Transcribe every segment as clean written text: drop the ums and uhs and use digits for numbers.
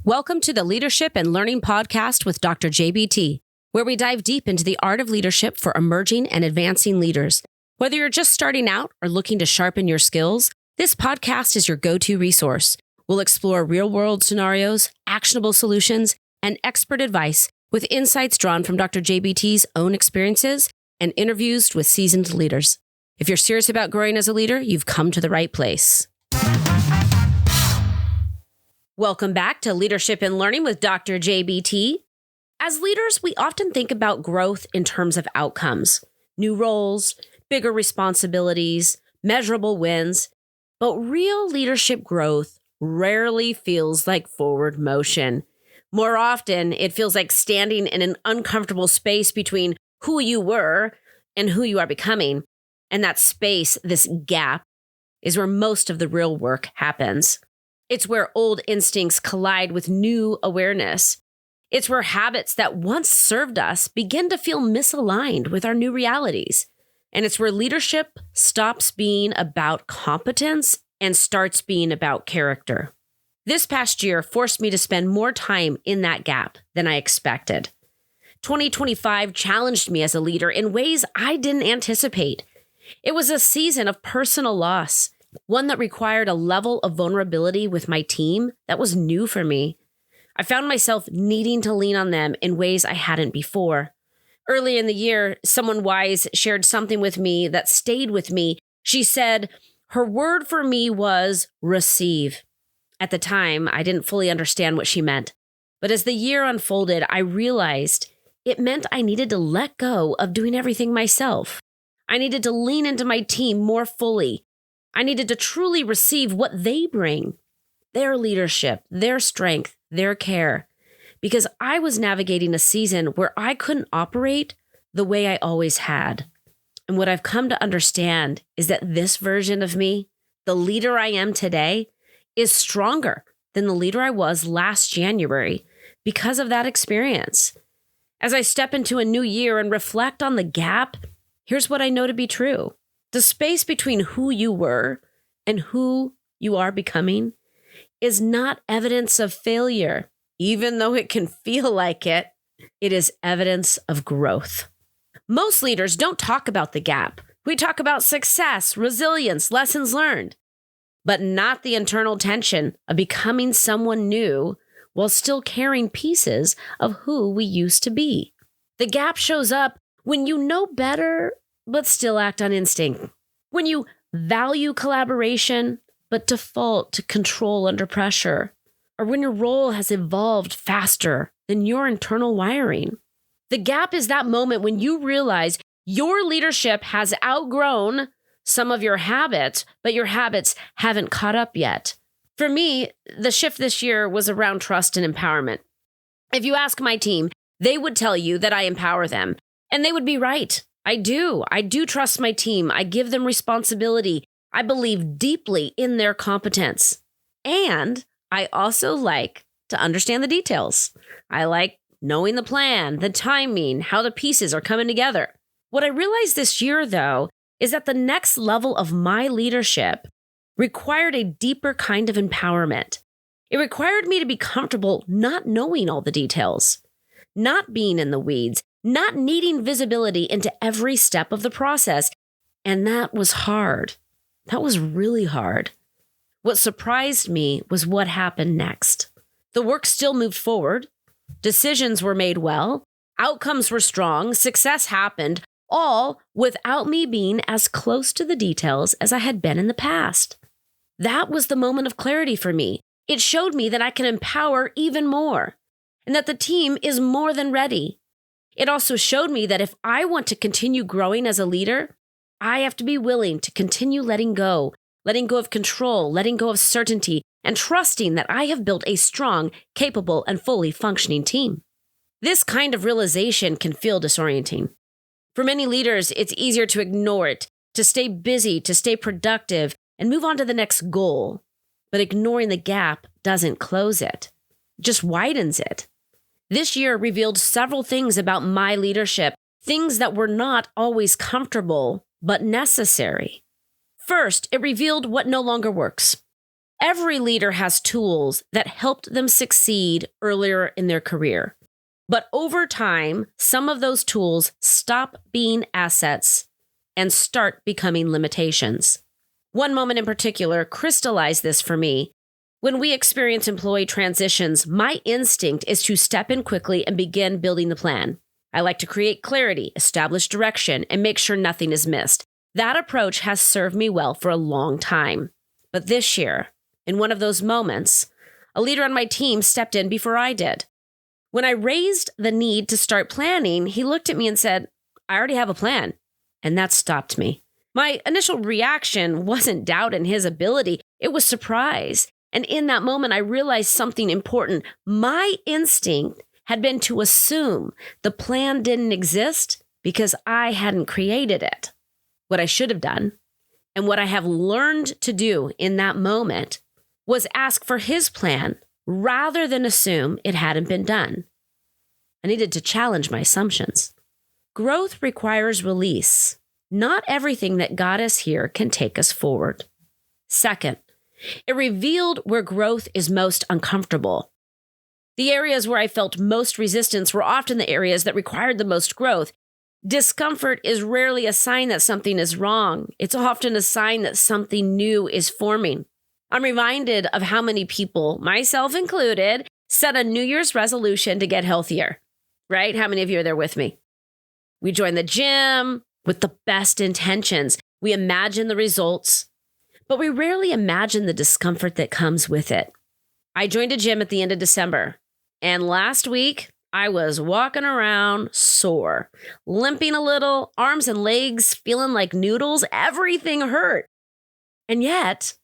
Welcome to the Leadership and Learning Podcast with Dr. JBT, where we dive deep into the art of leadership for emerging and advancing leaders. Whether you're just starting out or looking to sharpen your skills, this podcast is your go-to resource. We'll explore real-world scenarios, actionable solutions, and expert advice with insights drawn from Dr. JBT's own experiences and interviews with seasoned leaders. If you're serious about growing as a leader, you've come to the right place. Welcome back to Leadership and Learning with Dr. JBT. As leaders, we often think about growth in terms of outcomes, new roles, bigger responsibilities, measurable wins, but real leadership growth rarely feels like forward motion. More often, it feels like standing in an uncomfortable space between who you were and who you are becoming. And that space, this gap, is where most of the real work happens. It's where old instincts collide with new awareness. It's where habits that once served us begin to feel misaligned with our new realities. And it's where leadership stops being about competence and starts being about character. This past year forced me to spend more time in that gap than I expected. 2025 challenged me as a leader in ways I didn't anticipate. It was a season of personal loss, one that required a level of vulnerability with my team that was new for me. I found myself needing to lean on them in ways I hadn't before. Early in the year, someone wise shared something with me that stayed with me. She said her word for me was receive. At the time, I didn't fully understand what she meant. But as the year unfolded, I realized it meant I needed to let go of doing everything myself. I needed to lean into my team more fully. I needed to truly receive what they bring, their leadership, their strength, their care, because I was navigating a season where I couldn't operate the way I always had. And what I've come to understand is that this version of me, the leader I am today, is stronger than the leader I was last January because of that experience. As I step into a new year and reflect on the gap, here's what I know to be true. The space between who you were and who you are becoming is not evidence of failure. Even though it can feel like it, it is evidence of growth. Most leaders don't talk about the gap. We talk about success, resilience, lessons learned, but not the internal tension of becoming someone new while still carrying pieces of who we used to be. The gap shows up when you know better, but still act on instinct. When you value collaboration, but default to control under pressure. Or when your role has evolved faster than your internal wiring. The gap is that moment when you realize your leadership has outgrown some of your habits, but your habits haven't caught up yet. For me, the shift this year was around trust and empowerment. If you ask my team, they would tell you that I empower them, and they would be right. I do trust my team. I give them responsibility. I believe deeply in their competence. And I also like to understand the details. I like knowing the plan, the timing, how the pieces are coming together. What I realized this year, though, is that the next level of my leadership required a deeper kind of empowerment. It required me to be comfortable not knowing all the details, not being in the weeds, not needing visibility into every step of the process. And that was hard. That was really hard. What surprised me was what happened next. The work still moved forward. Decisions were made well. Outcomes were strong. Success happened, all without me being as close to the details as I had been in the past. That was the moment of clarity for me. It showed me that I can empower even more and that the team is more than ready. It also showed me that if I want to continue growing as a leader, I have to be willing to continue letting go of control, letting go of certainty, and trusting that I have built a strong, capable, and fully functioning team. This kind of realization can feel disorienting. For many leaders, it's easier to ignore it, to stay busy, to stay productive, and move on to the next goal. But ignoring the gap doesn't close it, just widens it. This year revealed several things about my leadership, things that were not always comfortable, but necessary. First, it revealed what no longer works. Every leader has tools that helped them succeed earlier in their career. But over time, some of those tools stop being assets and start becoming limitations. One moment in particular crystallized this for me. When we experience employee transitions, my instinct is to step in quickly and begin building the plan. I like to create clarity, establish direction, and make sure nothing is missed. That approach has served me well for a long time. But this year, in one of those moments, a leader on my team stepped in before I did. When I raised the need to start planning, he looked at me and said, "I already have a plan." And that stopped me. My initial reaction wasn't doubt in his ability, it was surprise. And in that moment, I realized something important. My instinct had been to assume the plan didn't exist because I hadn't created it. What I should have done, and what I have learned to do in that moment, was ask for his plan rather than assume it hadn't been done. I needed to challenge my assumptions. Growth requires release. Not everything that got us here can take us forward. Second, it revealed where growth is most uncomfortable. The areas where I felt most resistance were often the areas that required the most growth. Discomfort is rarely a sign that something is wrong. It's often a sign that something new is forming. I'm reminded of how many people, myself included, set a New Year's resolution to get healthier, right? How many of you are there with me? We join the gym with the best intentions. We imagine the results, but we rarely imagine the discomfort that comes with it. I joined a gym at the end of December, and last week I was walking around sore, limping a little, arms and legs feeling like noodles, everything hurt. And yet,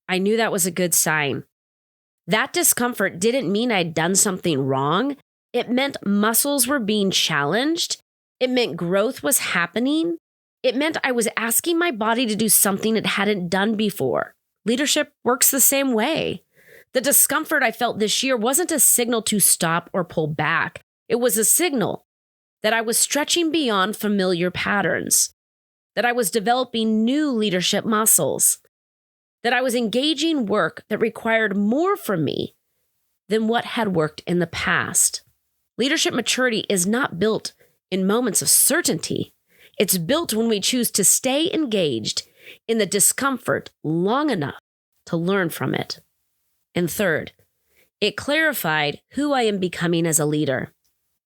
I knew that was a good sign. That discomfort didn't mean I'd done something wrong. It meant muscles were being challenged. It meant growth was happening. It meant I was asking my body to do something it hadn't done before. Leadership works the same way. The discomfort I felt this year wasn't a signal to stop or pull back. It was a signal that I was stretching beyond familiar patterns, that I was developing new leadership muscles, that I was engaging work that required more from me than what had worked in the past. Leadership maturity is not built in moments of certainty. It's built when we choose to stay engaged in the discomfort long enough to learn from it. And third, it clarified who I am becoming as a leader.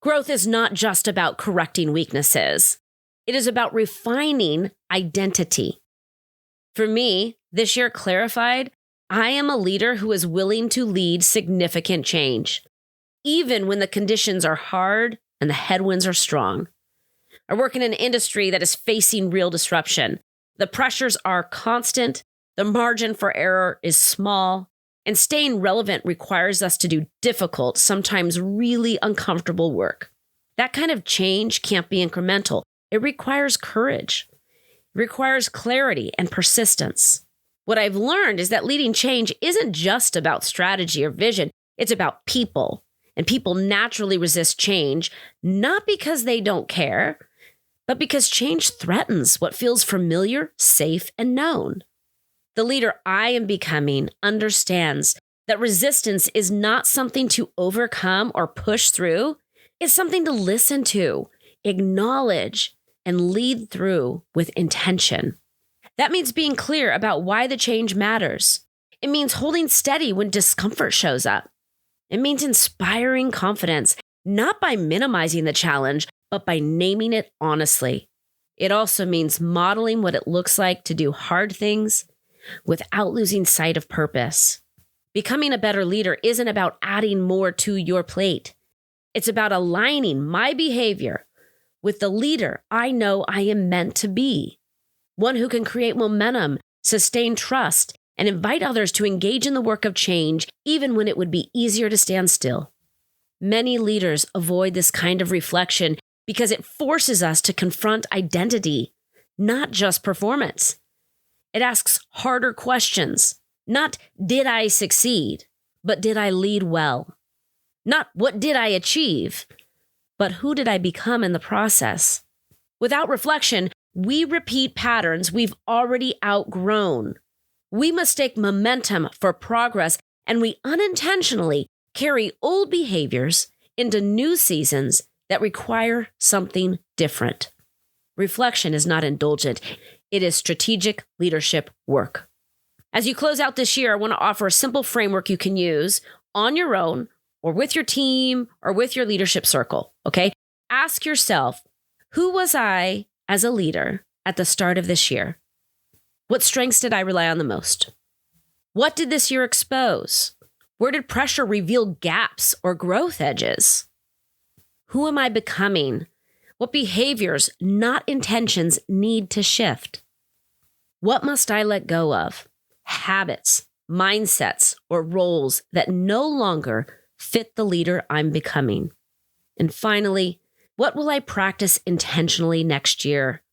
Growth is not just about correcting weaknesses. It is about refining identity. For me, this year clarified, I am a leader who is willing to lead significant change, even when the conditions are hard and the headwinds are strong. I work in an industry that is facing real disruption. The pressures are constant, the margin for error is small, and staying relevant requires us to do difficult, sometimes really uncomfortable work. That kind of change can't be incremental. It requires courage. It requires clarity and persistence. What I've learned is that leading change isn't just about strategy or vision. It's about people. And people naturally resist change, not because they don't care, but because change threatens what feels familiar, safe, and known. The leader I am becoming understands that resistance is not something to overcome or push through. It's something to listen to, acknowledge, and lead through with intention. That means being clear about why the change matters. It means holding steady when discomfort shows up. It means inspiring confidence, not by minimizing the challenge, but by naming it honestly. It also means modeling what it looks like to do hard things without losing sight of purpose. Becoming a better leader isn't about adding more to your plate. It's about aligning my behavior with the leader I know I am meant to be. One who can create momentum, sustain trust, and invite others to engage in the work of change, even when it would be easier to stand still. Many leaders avoid this kind of reflection because it forces us to confront identity, not just performance. It asks harder questions. Not, did I succeed, but did I lead well? Not, what did I achieve, but who did I become in the process? Without reflection, we repeat patterns we've already outgrown. We mistake momentum for progress, and we unintentionally carry old behaviors into new seasons that require something different. Reflection is not indulgent. It is strategic leadership work. As you close out this year, I want to offer a simple framework you can use on your own or with your team or with your leadership circle, okay? Ask yourself, who was I as a leader at the start of this year? What strengths did I rely on the most? What did this year expose? Where did pressure reveal gaps or growth edges? Who am I becoming? What behaviors, not intentions, need to shift? What must I let go of? Habits, mindsets, or roles that no longer fit the leader I'm becoming? And finally, what will I practice intentionally next year?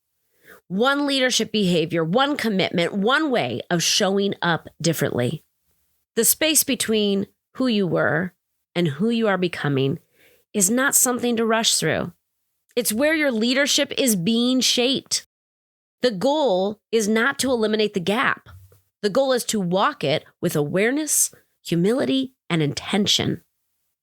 One leadership behavior, one commitment, one way of showing up differently. The space between who you were and who you are becoming is not something to rush through. It's where your leadership is being shaped. The goal is not to eliminate the gap. The goal is to walk it with awareness, humility, and intention.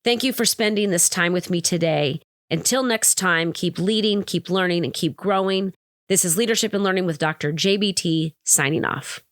Thank you for spending this time with me today. Until next time, keep leading, keep learning, and keep growing. This is Leadership and Learning with Dr. JBT signing off.